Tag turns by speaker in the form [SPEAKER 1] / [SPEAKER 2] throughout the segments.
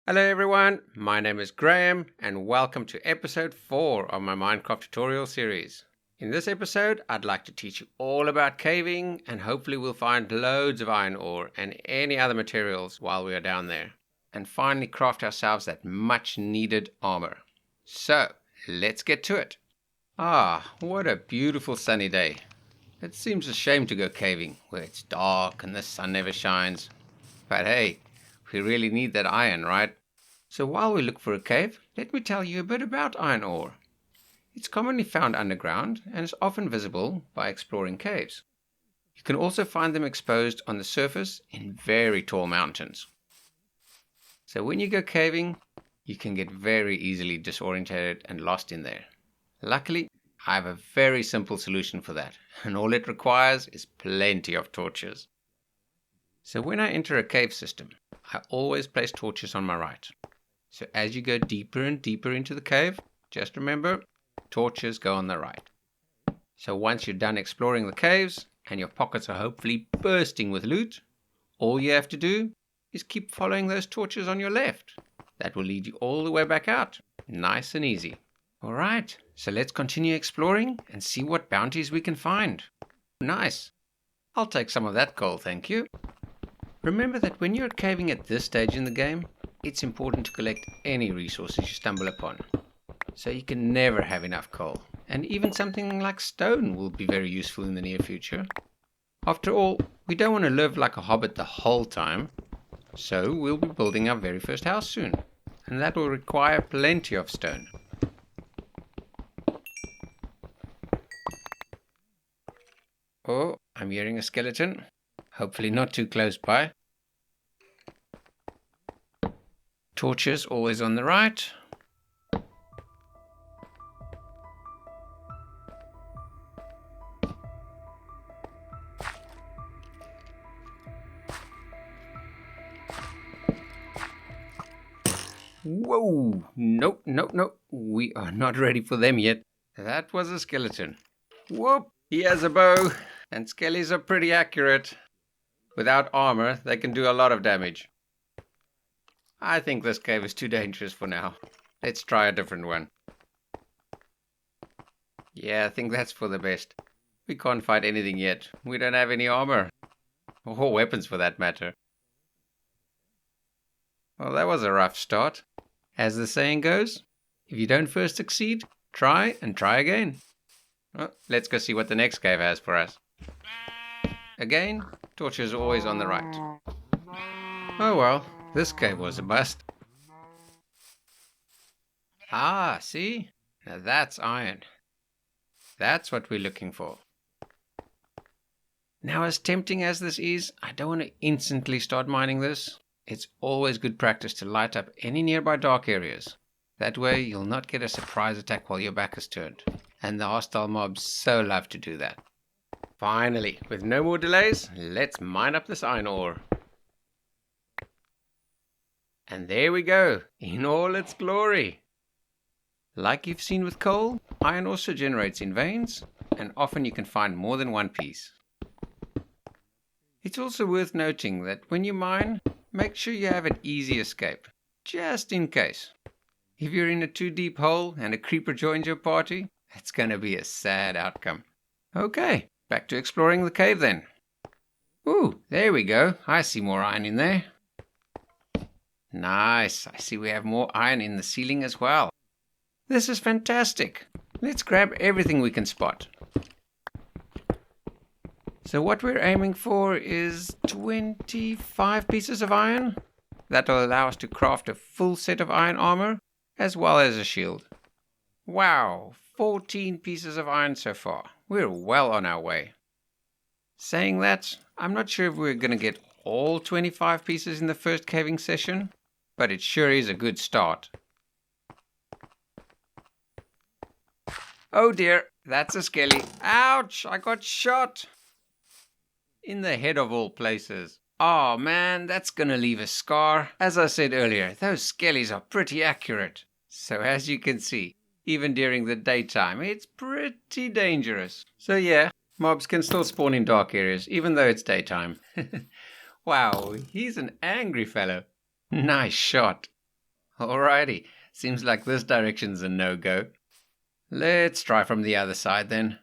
[SPEAKER 1] Hello everyone, my name is Graham and welcome to episode 4 of my Minecraft tutorial series. In this episode, I'd like to teach you all about caving and hopefully we'll find loads of iron ore and any other materials while we are down there. And finally craft ourselves that much needed armor. So, let's get to it. What a beautiful sunny day. It seems a shame to go caving where it's dark and the sun never shines. But hey, we really need that iron, right? So while we look for a cave, let me tell you a bit about iron ore. It's commonly found underground and is often visible by exploring caves. You can also find them exposed on the surface in very tall mountains. So when you go caving, you can get very easily disorientated and lost in there. Luckily, I have a very simple solution for that, and all it requires is plenty of torches. So when I enter a cave system, I always place torches on my right. So as you go deeper and deeper into the cave, just remember, torches go on the right. So once you're done exploring the caves and your pockets are hopefully bursting with loot, all you have to do is keep following those torches on your left. That will lead you all the way back out. Nice and easy. Alright, so let's continue exploring and see what bounties we can find. Nice. I'll take some of that coal, thank you. Remember that when you're caving at this stage in the game, it's important to collect any resources you stumble upon. So you can never have enough coal. And even something like stone will be very useful in the near future. After all, we don't want to live like a hobbit the whole time. So we'll be building our very first house soon. And that will require plenty of stone. Oh, I'm hearing a skeleton. Hopefully not too close by. Torches always on the right. Whoa! Nope. We are not ready for them yet. That was a skeleton. Whoop! He has a bow. And skellies are pretty accurate. Without armor, they can do a lot of damage. I think this cave is too dangerous for now. Let's try a different one. Yeah, I think that's for the best. We can't fight anything yet. We don't have any armor. Or weapons for that matter. Well, that was a rough start. As the saying goes, if you don't first succeed, try and try again. Well, let's go see what the next cave has for us. Again, torches are always on the right. Oh well, this cave was a bust. See? Now that's iron. That's what we're looking for. Now, as tempting as this is, I don't want to instantly start mining this. It's always good practice to light up any nearby dark areas. That way you'll not get a surprise attack while your back is turned. And the hostile mobs so love to do that. Finally, with no more delays, let's mine up this iron ore. And there we go, in all its glory. Like you've seen with coal, iron also generates in veins, and often you can find more than one piece. It's also worth noting that when you mine, make sure you have an easy escape, just in case. If you're in a too deep hole and a creeper joins your party, it's going to be a sad outcome. Okay, back to exploring the cave then. Ooh, there we go, I see more iron in there. Nice, I see we have more iron in the ceiling as well. This is fantastic. Let's grab everything we can spot. So what we're aiming for is 25 pieces of iron. That will allow us to craft a full set of iron armor, as well as a shield. Wow, 14 pieces of iron so far. We're well on our way. Saying that, I'm not sure if we're going to get all 25 pieces in the first caving session, but it sure is a good start. Oh dear, that's a skelly. Ouch, I got shot. In the head of all places. Oh man, that's gonna leave a scar. As I said earlier, those skellies are pretty accurate. So as you can see, even during the daytime, it's pretty dangerous. So yeah, mobs can still spawn in dark areas, even though it's daytime. Wow, he's an angry fellow. Nice shot. Alrighty, seems like this direction's a no-go. Let's try from the other side then.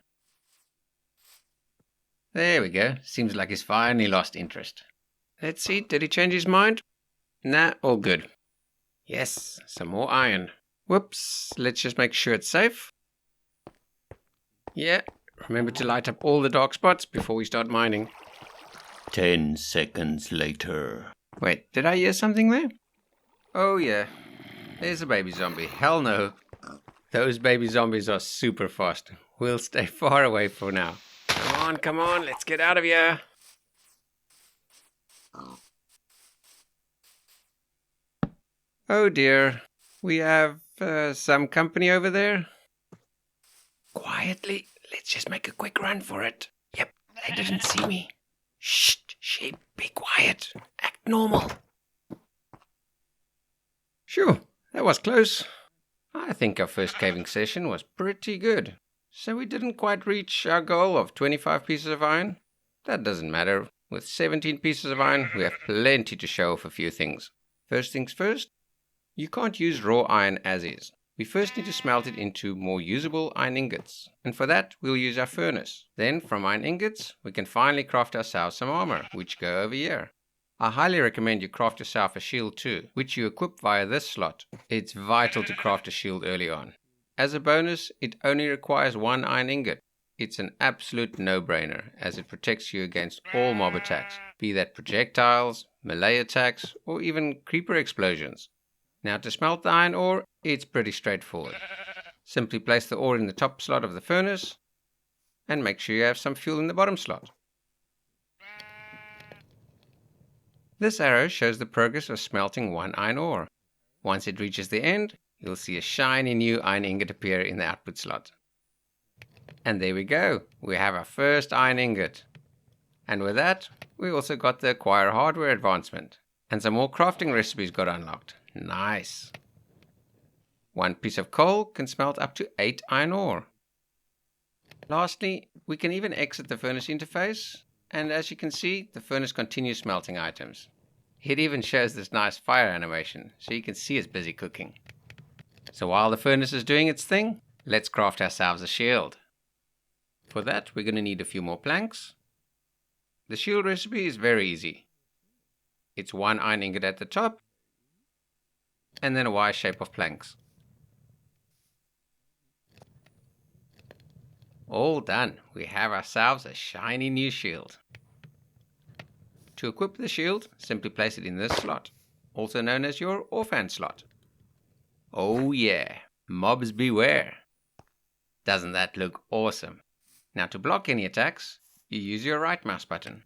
[SPEAKER 1] There we go, seems like he's finally lost interest. Let's see, did he change his mind? Nah, all good. Yes, some more iron. Whoops, let's just make sure it's safe. Yeah, remember to light up all the dark spots before we start mining.
[SPEAKER 2] 10 seconds later.
[SPEAKER 1] Wait, did I hear something there? Oh yeah, there's a baby zombie. Hell no. Those baby zombies are super fast. We'll stay far away for now. Come on, let's get out of here. Oh dear, we have some company over there. Quietly, let's just make a quick run for it. Yep, they didn't see me. Shh, sheep, be quiet. Act normal. Sure, that was close. I think our first caving session was pretty good. So we didn't quite reach our goal of 25 pieces of iron. That doesn't matter. With 17 pieces of iron, we have plenty to show off a few things. First things first, you can't use raw iron as is. We first need to smelt it into more usable iron ingots. And for that, we'll use our furnace. Then, from iron ingots, we can finally craft ourselves some armor, which go over here. I highly recommend you craft yourself a shield too, which you equip via this slot. It's vital to craft a shield early on. As a bonus, it only requires 1 iron ingot. It's an absolute no-brainer, as it protects you against all mob attacks, be that projectiles, melee attacks, or even creeper explosions. Now to smelt the iron ore, it's pretty straightforward. Simply place the ore in the top slot of the furnace, and make sure you have some fuel in the bottom slot. This arrow shows the progress of smelting 1 iron ore. Once it reaches the end, you'll see a shiny new iron ingot appear in the output slot. And there we go, we have our first iron ingot. And with that, we also got the acquire hardware advancement. And some more crafting recipes got unlocked. Nice. 1 piece of coal can smelt up to 8 iron ore. Lastly, we can even exit the furnace interface. And as you can see, the furnace continues smelting items. It even shows this nice fire animation, so you can see it's busy cooking. So while the furnace is doing its thing, let's craft ourselves a shield. For that, we're going to need a few more planks. The shield recipe is very easy. It's 1 iron ingot at the top, and then a Y shape of planks. All done. We have ourselves a shiny new shield. To equip the shield, simply place it in this slot, also known as your orphan slot. Oh yeah, mobs beware. Doesn't that look awesome? Now to block any attacks, you use your right mouse button.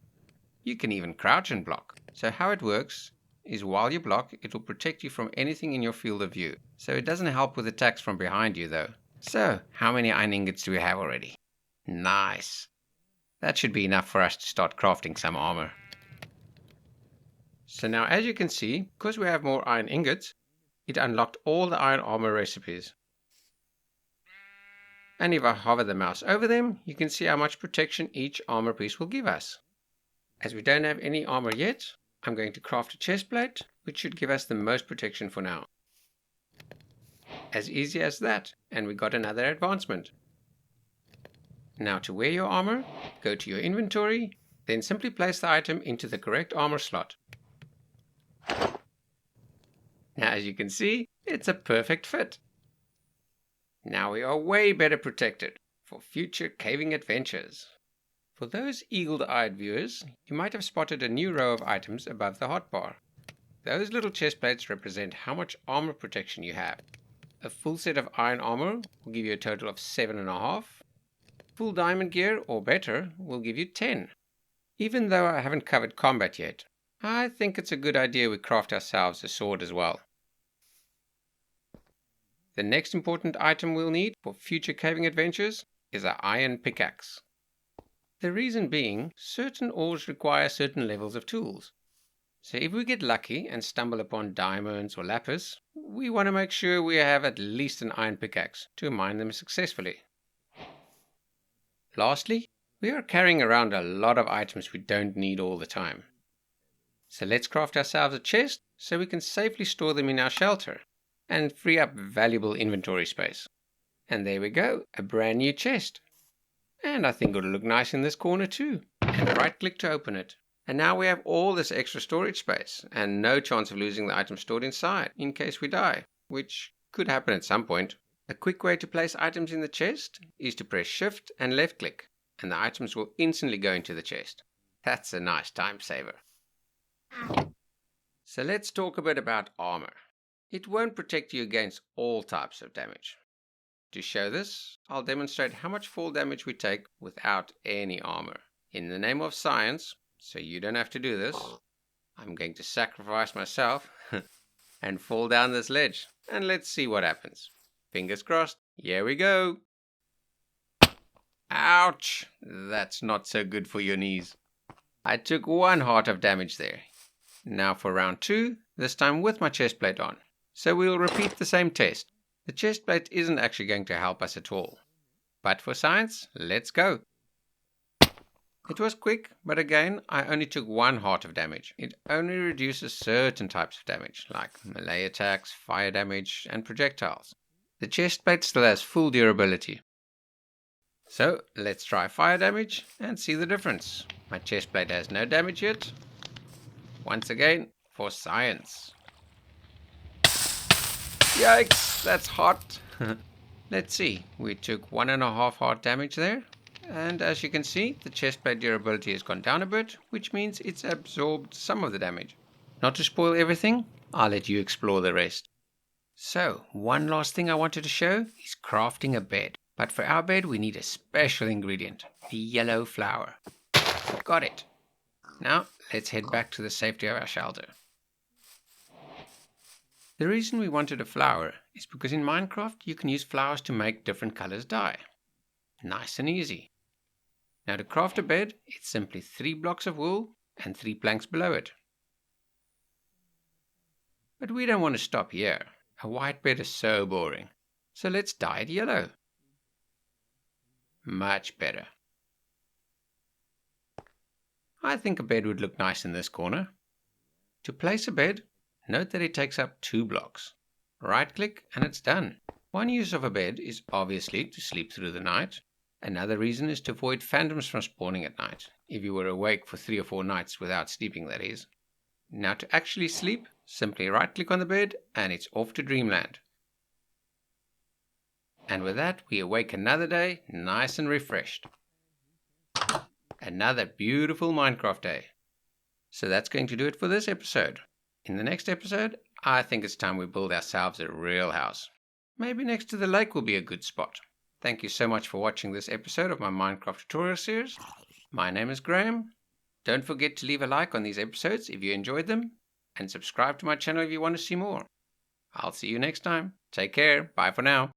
[SPEAKER 1] You can even crouch and block. So how it works is while you block, it will protect you from anything in your field of view. So it doesn't help with attacks from behind you though. So, how many iron ingots do we have already? Nice. That should be enough for us to start crafting some armor. So now as you can see, because we have more iron ingots, it unlocked all the iron armor recipes. And if I hover the mouse over them, you can see how much protection each armor piece will give us. As we don't have any armor yet, I'm going to craft a chest plate, which should give us the most protection for now. As easy as that, and we got another advancement. Now to wear your armor, go to your inventory, then simply place the item into the correct armor slot. Now as you can see, it's a perfect fit. Now we are way better protected for future caving adventures. For those eagle-eyed viewers, you might have spotted a new row of items above the hotbar. Those little chest plates represent how much armor protection you have. A full set of iron armor will give you a total of 7.5. Full diamond gear or better will give you 10. Even though I haven't covered combat yet, I think it's a good idea we craft ourselves a sword as well. The next important item we'll need for future caving adventures is an iron pickaxe. The reason being, certain ores require certain levels of tools. So if we get lucky and stumble upon diamonds or lapis, we want to make sure we have at least an iron pickaxe to mine them successfully. Lastly, we are carrying around a lot of items we don't need all the time. So let's craft ourselves a chest so we can safely store them in our shelter. and free up valuable inventory space. And there we go, a brand new chest. And I think it'll look nice in this corner too. And right click to open it. And now we have all this extra storage space and no chance of losing the items stored inside in case we die, which could happen at some point. A quick way to place items in the chest is to press Shift and left click, and the items will instantly go into the chest. That's a nice time saver. So let's talk a bit about armor. It won't protect you against all types of damage. To show this, I'll demonstrate how much fall damage we take without any armor. In the name of science, so you don't have to do this, I'm going to sacrifice myself and fall down this ledge, and let's see what happens. Fingers crossed, here we go. Ouch! That's not so good for your knees. I took 1 heart of damage there. Now for round 2, this time with my chest plate on. So we'll repeat the same test. The chest plate isn't actually going to help us at all. But for science, let's go. It was quick, but again, I only took 1 heart of damage. It only reduces certain types of damage, like melee attacks, fire damage, and projectiles. The chest plate still has full durability. So let's try fire damage and see the difference. My chest plate has no damage yet. Once again, for science. Yikes, that's hot. Let's see, we took 1.5 heart damage there. And as you can see, the chest plate durability has gone down a bit, which means it's absorbed some of the damage. Not to spoil everything, I'll let you explore the rest. So, one last thing I wanted to show is crafting a bed. But for our bed, we need a special ingredient, the yellow flour. Got it. Now, let's head back to the safety of our shelter. The reason we wanted a flower is because in Minecraft, you can use flowers to make different colors dye. Nice and easy. Now to craft a bed, it's simply 3 blocks of wool and 3 planks below it. But we don't want to stop here. A white bed is so boring. So let's dye it yellow. Much better. I think a bed would look nice in this corner. To place a bed, note that it takes up 2 blocks. Right click and it's done. One use of a bed is obviously to sleep through the night. Another reason is to avoid phantoms from spawning at night, if you were awake for 3 or 4 nights without sleeping, that is. Now to actually sleep, simply right click on the bed and it's off to dreamland. And with that, we awake another day, nice and refreshed. Another beautiful Minecraft day. So that's going to do it for this episode. In the next episode, I think it's time we build ourselves a real house. Maybe next to the lake will be a good spot. Thank you so much for watching this episode of my Minecraft tutorial series. My name is Graham. Don't forget to leave a like on these episodes if you enjoyed them, and subscribe to my channel if you want to see more. I'll see you next time. Take care. Bye for now.